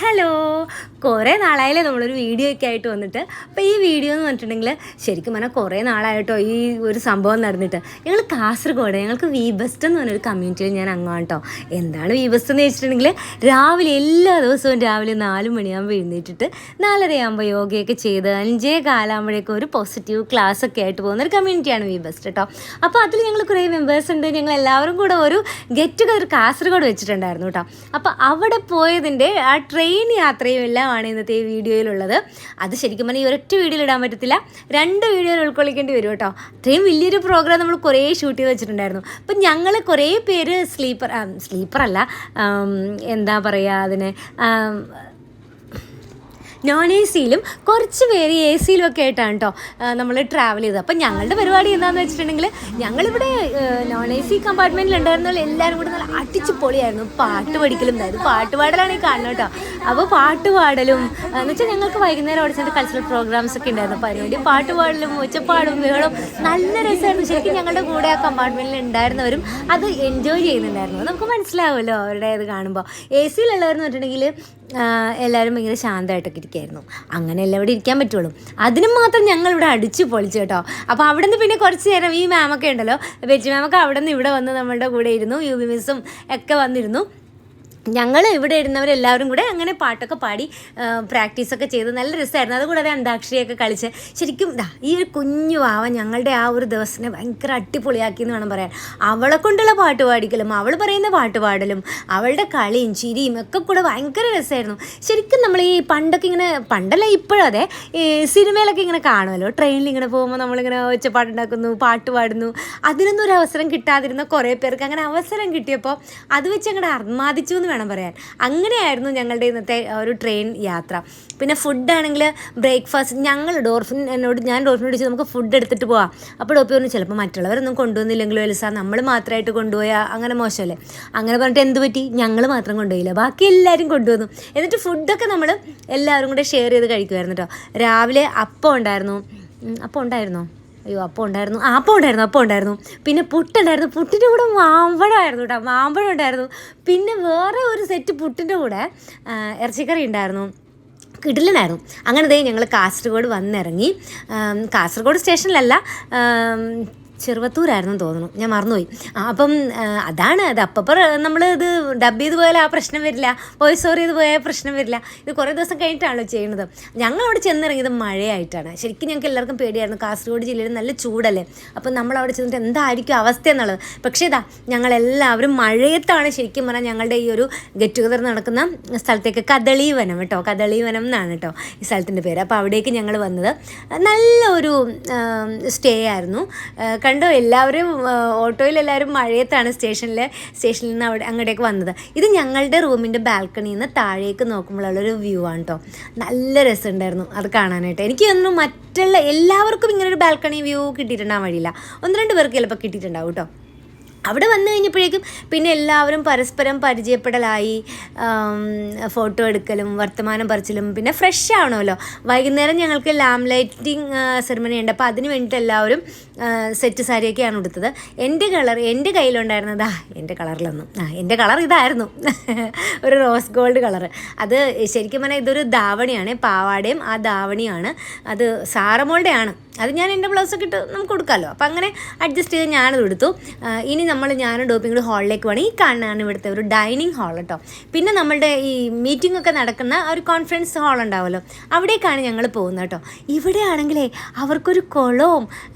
Hello, കുറേ നാളായാലേ നമ്മളൊരു video ഒക്കെ ആയിട്ട് വന്നിട്ട്. അപ്പോൾ ഈ വീഡിയോ എന്ന് പറഞ്ഞിട്ടുണ്ടെങ്കിൽ ശരിക്കും പറഞ്ഞാൽ കുറേ നാളായിട്ടോ ഈ ഒരു സംഭവം നടന്നിട്ട്. ഞങ്ങൾ കാസർഗോഡ്, ഞങ്ങൾക്ക് വി ബെസ്റ്റ് എന്ന് പറഞ്ഞൊരു കമ്മ്യൂണിറ്റിയിൽ ഞാൻ അങ്ങാണ് കേട്ടോ. എന്താണ് വി ബെസ്റ്റ് എന്ന് വെച്ചിട്ടുണ്ടെങ്കിൽ രാവിലെ എല്ലാ ദിവസവും രാവിലെ 4 മണിയാകുമ്പോൾ എഴുന്നേറ്റിട്ട് 4:30 യോഗയൊക്കെ ചെയ്ത് 5:15 ഒരു പോസിറ്റീവ് ക്ലാസ് ഒക്കെ ആയിട്ട് പോകുന്ന ഒരു കമ്മ്യൂണിറ്റിയാണ് വി ബെസ്റ്റ് കേട്ടോ. അപ്പോൾ അതിൽ ഞങ്ങൾ കുറേ മെമ്പേഴ്സ് ഉണ്ട്. ഞങ്ങൾ എല്ലാവരും കൂടെ ഒരു ഗെറ്റ് ടുഗദർ കാസർഗോഡ് വെച്ചിട്ടുണ്ടായിരുന്നു കേട്ടോ. അപ്പോൾ അവിടെ പോയതിൻ്റെ ആ ട്രെയിൻ യാത്രയും എല്ലാമാണ് ഇന്നത്തെ ഈ വീഡിയോയിലുള്ളത്. അത് ശരിക്കും പറഞ്ഞാൽ ഈ ഒരൊറ്റ വീഡിയോയിൽ ഇടാൻ പറ്റത്തില്ല, 2 വീഡിയോയിൽ ഉൾക്കൊള്ളിക്കേണ്ടി വരും കേട്ടോ. അത്രയും വലിയൊരു പ്രോഗ്രാം നമ്മൾ കുറേ ഷൂട്ട് ചെയ്ത് വെച്ചിട്ടുണ്ടായിരുന്നു. അപ്പം ഞങ്ങൾ കുറേ പേര് സ്ലീപ്പറല്ല, എന്താ പറയുക അതിന്, നോൺ എ സിയിലും കുറച്ച് പേര് എ സിയിലും ഒക്കെ ആയിട്ടാണ് കേട്ടോ നമ്മൾ ട്രാവൽ ചെയ്തത്. അപ്പം ഞങ്ങളുടെ പരിപാടി എന്താണെന്ന് വെച്ചിട്ടുണ്ടെങ്കിൽ ഞങ്ങളിവിടെ നോൺ എ സി കമ്പാർട്ട്മെൻറ്റിൽ ഉണ്ടായിരുന്ന എല്ലാവരും കൂടെ നല്ല അടിച്ച് പൊളിയായിരുന്നു. പാട്ട് പഠിക്കലും ഉണ്ടായിരുന്നു, പാട്ട് പാടലാണ് ഈ കാണുന്നത് കേട്ടോ. അപ്പോൾ പാട്ട് പാടലും എന്ന് വെച്ചാൽ ഞങ്ങൾക്ക് വൈകുന്നേരം അവിടെ ചെന്ന് കൾച്ചറൽ പ്രോഗ്രാംസ് ഒക്കെ ഉണ്ടായിരുന്നു. പരിപാടി പാട്ട് പാടലും ഒച്ചപ്പാടും ബഹളും നല്ല രസമായിരുന്നു. ശരിക്കും ഞങ്ങളുടെ കൂടെ ആ കമ്പാർട്ട്മെൻറ്റിൽ ഉണ്ടായിരുന്നവരും അത് എൻജോയ് ചെയ്യുന്നുണ്ടായിരുന്നു. നമുക്ക് മനസ്സിലാവുമല്ലോ അവരുടെ ഇത് കാണുമ്പോൾ. എ സിയിലുള്ളവരെന്ന് പറഞ്ഞിട്ടുണ്ടെങ്കിൽ എല്ലാവരും ഭയങ്കര ശാന്തമായിട്ടൊക്കെ ഇരിക്കുമായിരുന്നു. അങ്ങനെയല്ല ഇവിടെ ഇരിക്കാൻ പറ്റുള്ളൂ. അതിനും മാത്രം ഞങ്ങളിവിടെ അടിച്ചു പൊളിച്ചു കേട്ടോ. അപ്പോൾ അവിടെ നിന്ന് പിന്നെ കുറച്ച് നേരം ഈ മാമൊക്കെ ഉണ്ടല്ലോ, ബെജി മാമൊക്കെ അവിടെ നിന്ന് ഇവിടെ വന്ന് നമ്മളുടെ കൂടെ ഇരുന്നു. യുബി മിസ്സും ഒക്കെ വന്നിരുന്നു. ഞങ്ങൾ ഇവിടെ ഇരുന്നവരെല്ലാവരും കൂടെ അങ്ങനെ പാട്ടൊക്കെ പാടി പ്രാക്ടീസൊക്കെ ചെയ്ത് നല്ല രസമായിരുന്നു. അതുകൂടാതെ അന്താക്ഷരിയൊക്കെ കളിച്ച് ശരിക്കും ഈ ഒരു കുഞ്ഞു വാവ ഞങ്ങളുടെ ആ ഒരു ദിവസത്തിനെ ഭയങ്കര അടിപൊളിയാക്കി എന്ന് വേണം പറയാൻ. അവളെ കൊണ്ടുള്ള പാട്ട് പാടിക്കലും അവൾ പറയുന്ന പാട്ട് പാടലും അവളുടെ കളിയും ചിരിയും ഒക്കെ കൂടെ ഭയങ്കര രസമായിരുന്നു. ശരിക്കും നമ്മൾ ഈ പണ്ടൊക്കെ ഇങ്ങനെ, പണ്ടല്ല ഇപ്പോഴും അതെ, ഈ സിനിമയിലൊക്കെ ഇങ്ങനെ കാണുമല്ലോ, ട്രെയിനിൽ ഇങ്ങനെ പോകുമ്പോൾ നമ്മളിങ്ങനെ ഒച്ചപ്പാട്ടുണ്ടാക്കുന്നു, പാട്ട് പാടുന്നു. അതിനൊന്നും ഒരു അവസരം കിട്ടാതിരുന്ന കുറേ പേർക്ക് അങ്ങനെ അവസരം കിട്ടിയപ്പോൾ അത് വെച്ച് അങ്ങോട്ട് അർമാദിച്ചു എന്ന് വേണം പറയാൻ. അങ്ങനെയായിരുന്നു ഞങ്ങളുടെ ഇന്നത്തെ ഒരു ട്രെയിൻ യാത്ര. പിന്നെ ഫുഡാണെങ്കിൽ ബ്രേക്ക്ഫാസ്റ്റ് ഞാൻ ഡോർഫിനോട് ചോദിച്ചു നമുക്ക് ഫുഡ് എടുത്തിട്ട് പോവാം. അപ്പോൾ ഡോപ്പി പറഞ്ഞു ചിലപ്പോൾ മറ്റുള്ളവരൊന്നും കൊണ്ടുവന്നില്ലെങ്കിലും എൽസാ നമ്മൾ മാത്രമായിട്ട് കൊണ്ടുപോയാൽ അങ്ങനെ മോശമല്ലേ. അങ്ങനെ പറഞ്ഞിട്ട് എന്ത് പറ്റി, ഞങ്ങൾ മാത്രം കൊണ്ടുപോയില്ല, ബാക്കി എല്ലാവരും കൊണ്ടുവന്നു. എന്നിട്ട് ഫുഡൊക്കെ നമ്മൾ എല്ലാവരും കൂടെ ഷെയർ ചെയ്ത് കഴിക്കുമായിരുന്നു കേട്ടോ. രാവിലെ അപ്പം ഉണ്ടായിരുന്നോ? അപ്പം ഉണ്ടായിരുന്നു. പിന്നെ പുട്ടുണ്ടായിരുന്നു. പുട്ടിൻ്റെ കൂടെ മാമ്പഴമായിരുന്നു കേട്ടോ, മാമ്പഴം ഉണ്ടായിരുന്നു. പിന്നെ വേറെ ഒരു സെറ്റ് പുട്ടിൻ്റെ കൂടെ ഇറച്ചിക്കറി ഉണ്ടായിരുന്നു. കിടിലനായിരുന്നു. അങ്ങനെ ഞങ്ങൾ കാസർഗോഡ് വന്നിറങ്ങി. കാസർഗോഡ് സ്റ്റേഷനിലല്ല, ചെറുവത്തൂരായിരുന്നു തോന്നുന്നു, ഞാൻ മറന്നുപോയി. അപ്പം അതാണ് അത്. അപ്പം നമ്മൾ ഇത് ഡബ് ചെയ്ത് പോയാൽ ആ പ്രശ്നം വരില്ല, വോയിസ് ഓവർ ചെയ്ത് പോയാൽ പ്രശ്നം വരില്ല. ഇത് കുറേ ദിവസം കഴിഞ്ഞിട്ടാണല്ലോ ചെയ്യുന്നത്. ഞങ്ങളവിടെ ചെന്നിറങ്ങിയത് മഴയായിട്ടാണ്. ശരിക്കും ഞങ്ങൾക്ക് എല്ലാവർക്കും പേടിയായിരുന്നു. കാസർഗോഡ് ജില്ലയിൽ നല്ല ചൂടല്ലേ. അപ്പം നമ്മളവിടെ ചെന്നിട്ട് എന്തായിരിക്കും അവസ്ഥ എന്നുള്ളത്. പക്ഷേ ഞങ്ങളെല്ലാവരും മഴയത്താണ് ശരിക്കും പറഞ്ഞാൽ ഞങ്ങളുടെ ഈ ഒരു ഗെറ്റ് ടുഗദർ നടക്കുന്ന സ്ഥലത്തേക്ക്, കദളീവനം കേട്ടോ, കദളീവനം എന്നാണ് കേട്ടോ ഈ സ്ഥലത്തിൻ്റെ പേര്. അപ്പോൾ അവിടേക്ക് ഞങ്ങൾ വന്നത് നല്ലൊരു സ്റ്റേ ആയിരുന്നു. കണ്ടോ, എല്ലാവരും ഓട്ടോയിൽ എല്ലാവരും മഴയത്താണ് സ്റ്റേഷനിൽ നിന്ന് അങ്ങോട്ടേക്ക് വന്നത്. ഇത് ഞങ്ങളുടെ റൂമിൻ്റെ ബാൽക്കണിയിൽ നിന്ന് താഴേക്ക് നോക്കുമ്പോഴുള്ളൊരു വ്യൂ ആണ് കേട്ടോ. നല്ല രസമുണ്ടായിരുന്നു അത് കാണാനായിട്ട്. എനിക്ക് തോന്നുന്നു മറ്റുള്ള എല്ലാവർക്കും ഇങ്ങനൊരു ബാൽക്കണി വ്യൂ കിട്ടിയിട്ടുണ്ടാകാൻ വഴിയില്ല, 1-2 പേർക്ക് ചിലപ്പോൾ കിട്ടിയിട്ടുണ്ടാവും കേട്ടോ. അവിടെ വന്നു കഴിഞ്ഞപ്പോഴേക്കും പിന്നെ എല്ലാവരും പരസ്പരം പരിചയപ്പെടലായി, ഫോട്ടോ എടുക്കലും വർത്തമാനം പറച്ചിലും. പിന്നെ ഫ്രഷ് ആവണമല്ലോ. വൈകുന്നേരം ഞങ്ങൾക്ക് ലാമ്പ് ലൈറ്റിംഗ് സെറിമണി ഉണ്ട്. അപ്പോൾ അതിന് വേണ്ടിയിട്ട് എല്ലാവരും സെറ്റ് സാരിയൊക്കെയാണ് എടുത്തത്. എൻ്റെ കയ്യിലുണ്ടായിരുന്നത് എൻ്റെ കളർ ഇതായിരുന്നു, ഒരു റോസ് ഗോൾഡ് കളറ്. അത് ശരിക്കും പറഞ്ഞാൽ ഇതൊരു ധാവണിയാണ്, പാവാടയും ആ ധാവണിയാണ്. അത് സാറമോളുടെയാണ്. അത് ഞാൻ എൻ്റെ ബ്ലൗസൊക്കെ ഇട്ട് നമുക്ക് കൊടുക്കാമല്ലോ. അപ്പോൾ അങ്ങനെ അഡ്ജസ്റ്റ് ചെയ്ത് ഞാനത് എടുത്തു. ഇനി ഞാനും ഡോപ്പിയും കൂടി ഹാളിലേക്ക് പോകണം. ഈ കാണുന്നതാണ് ഇവിടുത്തെ ഒരു ഡൈനിങ് ഹാൾ കേട്ടോ. പിന്നെ നമ്മളുടെ ഈ മീറ്റിംഗ് ഒക്കെ നടക്കുന്ന ഒരു കോൺഫറൻസ് ഹാൾ ഉണ്ടാവുമല്ലോ, അവിടേക്കാണ് ഞങ്ങൾ പോകുന്നത് കേട്ടോ. ഇവിടെ ആണെങ്കിലേ അവർക്കൊരു കുളവും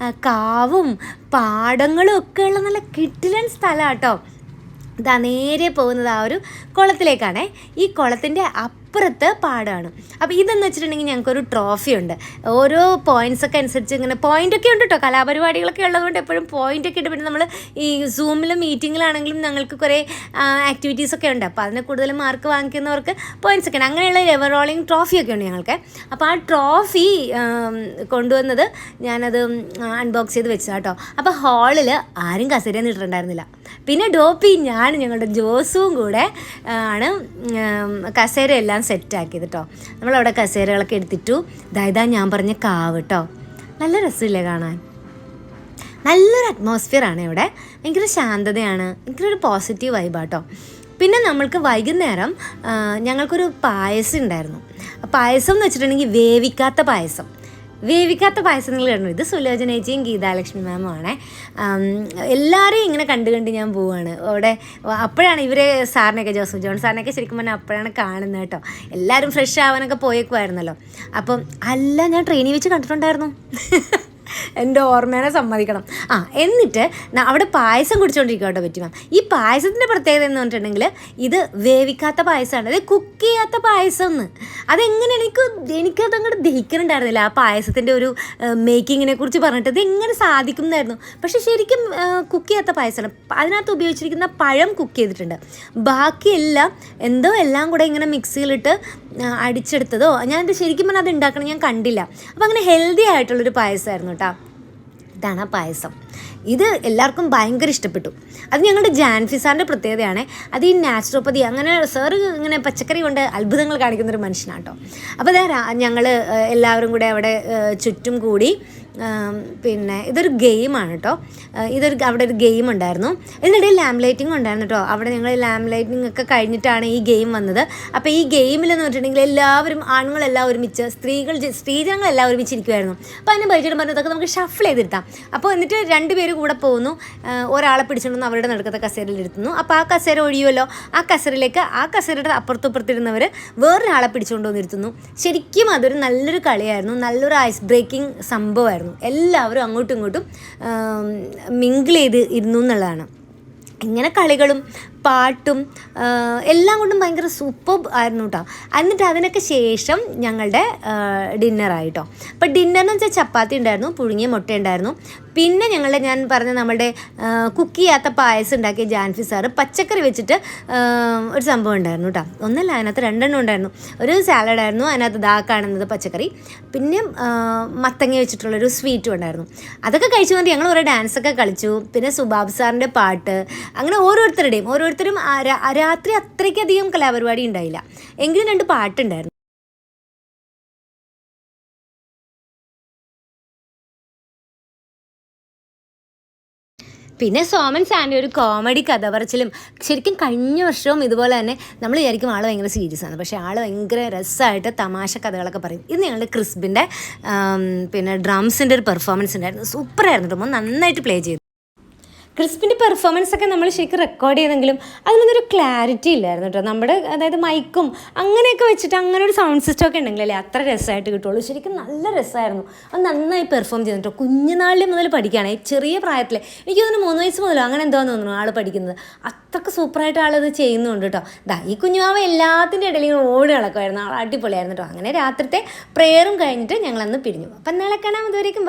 കാവും പാടങ്ങളും ഒക്കെ ഉള്ള നല്ല കിടിലൻ സ്ഥലമാണ് കേട്ടോ. നേരെ പോകുന്നത് ആ ഒരു കുളത്തിലേക്കാണേ. ഈ കുളത്തിൻ്റെ അപ്പുറത്ത് പാടമാണ്. അപ്പോൾ ഇതെന്ന് വെച്ചിട്ടുണ്ടെങ്കിൽ ഞങ്ങൾക്കൊരു ട്രോഫി ഉണ്ട്. ഓരോ പോയിൻറ്റ്സൊക്കെ അനുസരിച്ച് ഇങ്ങനെ പോയിൻ്റൊക്കെ ഉണ്ട് കേട്ടോ. കലാപരിപാടികളൊക്കെ ഉള്ളതുകൊണ്ട് എപ്പോഴും പോയിൻ്റൊക്കെ ഇട്ട്. പിന്നെ നമ്മൾ ഈ സൂമിലും മീറ്റിങ്ങിലാണെങ്കിലും ഞങ്ങൾക്ക് കുറേ ആക്ടിവിറ്റീസൊക്കെ ഉണ്ട്. അപ്പോൾ അതിന് കൂടുതൽ മാർക്ക് വാങ്ങിക്കുന്നവർക്ക് പോയിൻറ്റ്സ് ഒക്കെ ഉണ്ട്. അങ്ങനെയുള്ള ലെവൽ റോളിങ് ട്രോഫിയൊക്കെ ഉണ്ട് ഞങ്ങൾക്ക്. അപ്പോൾ ആ ട്രോഫി കൊണ്ടുവന്നത് ഞാനത് അൺബോക്സ് ചെയ്ത് വെച്ചതാണ് കേട്ടോ. അപ്പോൾ ഹാളിൽ ആരും കസേരയൊന്നും ഇട്ടിട്ടുണ്ടായിരുന്നില്ല. പിന്നെ ഡോപ്പി ഞാനും ഞങ്ങളുടെ ജോസും കൂടെ ആണ് കസേരയെല്ലാം സെറ്റാക്കിയത് കേട്ടോ. നമ്മളവിടെ കസേരകളൊക്കെ എടുത്തിട്ടു. ഇതാ ഞാൻ പറഞ്ഞ കാവ് കേട്ടോ. നല്ല രസമില്ലേ കാണാൻ? നല്ലൊരു അറ്റ്മോസ്ഫിയറാണ് ഇവിടെ. ഭയങ്കര ശാന്തതയാണ്, ഭയങ്കര ഒരു പോസിറ്റീവ് വൈബാട്ടോ. പിന്നെ നമ്മൾക്ക് വൈകുന്നേരം ഞങ്ങൾക്കൊരു പായസം ഉണ്ടായിരുന്നു. പായസം എന്ന് വെച്ചിട്ടുണ്ടെങ്കിൽ വേവിക്കാത്ത പായസം നിങ്ങൾ കണ്ടു. ഇത് സുലോചന ചേച്ചിയും ഗീതാലക്ഷ്മി മാമുമാണ്. എല്ലാവരെയും ഇങ്ങനെ കണ്ട് ഞാൻ പോവുകയാണ് അവിടെ. അപ്പോഴാണ് ഇവരെ സാറിനെയൊക്കെ, ജോസഫ് ജോൺ സാറിനെയൊക്കെ ശരിക്കും പറഞ്ഞാൽ അപ്പോഴാണ് കാണുന്നത് കേട്ടോ. എല്ലാവരും ഫ്രഷ് ആവാനൊക്കെ പോയേക്കുമായിരുന്നല്ലോ. അപ്പം അല്ല, ഞാൻ ട്രെയിനിൽ വെച്ച് കണ്ടിട്ടുണ്ടായിരുന്നു. എൻ്റെ ഓർമ്മേനെ സമ്മതിക്കണം. എന്നിട്ട് അവിടെ പായസം കുടിച്ചുകൊണ്ടിരിക്കുക കേട്ടോ പറ്റി മാം. ഈ പായസത്തിൻ്റെ പ്രത്യേകത എന്ന് പറഞ്ഞിട്ടുണ്ടെങ്കിൽ ഇത് വേവിക്കാത്ത പായസമാണ്, അത് കുക്ക് ചെയ്യാത്ത പായസം എന്ന്. അതെങ്ങനെയാണ് എനിക്കതങ്ങോട്ട് ദഹിക്കുന്നുണ്ടായിരുന്നില്ല ആ പായസത്തിൻ്റെ ഒരു മേക്കിങ്ങിനെ കുറിച്ച് പറഞ്ഞിട്ട്. ഇത് എങ്ങനെ സാധിക്കും എന്നായിരുന്നു. പക്ഷേ ശരിക്കും കുക്ക് ചെയ്യാത്ത പായസമാണ്. അതിനകത്ത് ഉപയോഗിച്ചിരിക്കുന്ന പഴം കുക്ക് ചെയ്തിട്ടുണ്ട്. ബാക്കിയെല്ലാം എല്ലാം കൂടെ ഇങ്ങനെ മിക്സിയിലിട്ട് അടിച്ചെടുത്തതോ, ഞാനത് ശരിക്കും പറഞ്ഞാൽ അത് ഉണ്ടാക്കണം ഞാൻ കണ്ടില്ല. അപ്പോൾ അങ്ങനെ ഹെൽത്തി ആയിട്ടുള്ളൊരു പായസമായിരുന്നു കേട്ടോ. ഇതാണ് ആ പായസം. ഇത് എല്ലാവർക്കും ഭയങ്കര ഇഷ്ടപ്പെട്ടു. അത് ഞങ്ങളുടെ ജാൻഫി സാറിൻ്റെ പ്രത്യേകതയാണ്. അത് ഈ നാച്ചുറോപ്പതി അങ്ങനെ സാറ് ഇങ്ങനെ പച്ചക്കറി കൊണ്ട് അത്ഭുതങ്ങൾ കാണിക്കുന്നൊരു മനുഷ്യനാണ് കേട്ടോ. അപ്പോൾ ഞങ്ങൾ എല്ലാവരും കൂടെ അവിടെ ചുറ്റും കൂടി. പിന്നെ ഇതൊരു ഗെയിമാണ് കേട്ടോ. അവിടെ ഒരു ഗെയിം ഉണ്ടായിരുന്നു. ഇതിനിടയിൽ ലാമ്പ് ലൈറ്റിംഗ് ഉണ്ടായിരുന്നു കേട്ടോ. അവിടെ ഞങ്ങൾ ലാമ്പ് ലൈറ്റിംഗ് ഒക്കെ കഴിഞ്ഞിട്ടാണ് ഈ ഗെയിം വന്നത്. അപ്പോൾ ഈ ഗെയിമിലെന്ന് പറഞ്ഞിട്ടുണ്ടെങ്കിൽ എല്ലാവരും, ആണുങ്ങളെല്ലാം ഒരുമിച്ച്, സ്ത്രീജനങ്ങളെല്ലാം ഒരുമിച്ചിരിക്കുമായിരുന്നു. അപ്പോൾ അതിന് ബൈജും പറഞ്ഞു ഇതൊക്കെ നമുക്ക് ഷഫിൾ ചെയ്തിരുത്താം. അപ്പോൾ എന്നിട്ട് 2 പേര് കൂടെ പോകുന്നു. ഒരാളെ പിടിച്ചുകൊണ്ടു അവരുടെ നടുക്കത്തെ കസേരയിൽ ഇരുത്തുന്നു. അപ്പോൾ ആ കസേര ഒഴിയുമല്ലോ, ആ കസേരയിലേക്ക് ആ കസേരയുടെ അപ്പുറത്തിരുന്നവർ വേറൊരാളെ പിടിച്ചുകൊണ്ട് വന്നിരുത്തുന്നു. ശരിക്കും അതൊരു നല്ലൊരു കളിയായിരുന്നു, നല്ലൊരു ഐസ് ബ്രേക്കിംഗ് സംഭവമായിരുന്നു. എല്ലാവരും അങ്ങോട്ടും ഇങ്ങോട്ടും മിങ്കിൾ ചെയ്ത് ഇരുന്നു എന്നുള്ളതാണ്. ഇങ്ങനെ കളികളും പാട്ടും എല്ലാം കൊണ്ടും ഭയങ്കര സൂപ്പർ ആയിരുന്നു കേട്ടോ. എന്നിട്ട് അതിനൊക്കെ ശേഷം ഞങ്ങളുടെ ഡിന്നറായിട്ടോ. അപ്പോൾ ഡിന്നറിന് വെച്ചാൽ ചപ്പാത്തി ഉണ്ടായിരുന്നു, പുഴുങ്ങിയ മുട്ട ഉണ്ടായിരുന്നു. പിന്നെ ഞാൻ പറഞ്ഞ നമ്മുടെ കുക്ക് ചെയ്യാത്ത പായസം ഉണ്ടാക്കിയ ജാൻഫി സാറ് പച്ചക്കറി വെച്ചിട്ട് ഒരു സംഭവം ഉണ്ടായിരുന്നു കേട്ടോ. ഒന്നല്ല, അതിനകത്ത് 2 ഉണ്ടായിരുന്നു. ഒരു സാലഡായിരുന്നു, അതിനകത്ത് കാണുന്നത് പച്ചക്കറി. പിന്നെ മത്തങ്ങ വെച്ചിട്ടുള്ളൊരു സ്വീറ്റും ഉണ്ടായിരുന്നു. അതൊക്കെ കഴിച്ചു വന്നിട്ട് ഞങ്ങൾ കുറേ ഡാൻസൊക്കെ കളിച്ചു. പിന്നെ സുബാബ് സാറിൻ്റെ പാട്ട്, അങ്ങനെ ഓരോരുത്തരും രാത്രി അത്രയ്ക്കധികം കലാപരിപാടി ഉണ്ടായില്ല, എങ്കിലും 2 പാട്ടുണ്ടായിരുന്നു. പിന്നെ സോമൻ സാൻഡി ഒരു കോമഡി കഥ പറച്ചിലും. ശരിക്കും കഴിഞ്ഞ വർഷവും ഇതുപോലെ തന്നെ നമ്മൾ വിചാരിക്കും ആൾ ഭയങ്കര സീരിയസ് ആണ്, പക്ഷേ ആൾ ഭയങ്കര രസമായിട്ട് തമാശ കഥകളൊക്കെ പറയും. ഇത് ഞങ്ങളുടെ ക്രിസ്പിൻ്റെ പിന്നെ ഡ്രംസിൻ്റെ ഒരു പെർഫോമൻസ് ഉണ്ടായിരുന്നു. സൂപ്പറായിരുന്നു കേട്ടോ, നന്നായിട്ട് പ്ലേ ചെയ്തു. ക്രിസ്പിൻ്റെ പെർഫോമൻസൊക്കെ നമ്മൾ ശരിക്കും റെക്കോർഡ് ചെയ്തെങ്കിലും അതിനൊന്നൊരു ക്ലാരിറ്റി ഇല്ലായിരുന്നു കേട്ടോ. നമ്മുടെ അതായത് മൈക്കും അങ്ങനെയൊക്കെ വെച്ചിട്ട് അങ്ങനെ ഒരു സൗണ്ട് സിസ്റ്റം ഒക്കെ ഉണ്ടെങ്കിലല്ലേ അത്ര രസമായിട്ട് കിട്ടുള്ളൂ. ശരിക്കും നല്ല രസമായിരുന്നു. അത് നന്നായി പെർഫോം ചെയ്തു കേട്ടോ. കുഞ്ഞുനാളിൽ മുതൽ പഠിക്കുകയാണ്, ചെറിയ പ്രായത്തിൽ. എനിക്ക് തോന്നുന്നു 3 വയസ്സ് മുതലോ അങ്ങനെ എന്തോന്ന് തോന്നുന്നു ആൾ പഠിക്കുന്നത്. അത്രയ്ക്ക് സൂപ്പറായിട്ട് ആളത് ചെയ്യുന്നുണ്ട് കേട്ടോ. ഈ കുഞ്ഞുമാവ എല്ലാത്തിൻ്റെ ഇടയിലും ഓടി നടക്കുമായിരുന്നു. ആൾ അടിപൊളിയായിരുന്നു കേട്ടോ. അങ്ങനെ രാത്രിത്തെ പ്രെയറും കഴിഞ്ഞിട്ട് ഞങ്ങളന്ന് പിരിഞ്ഞു. അപ്പം നാളെ കാണാം. അതുവരേക്കും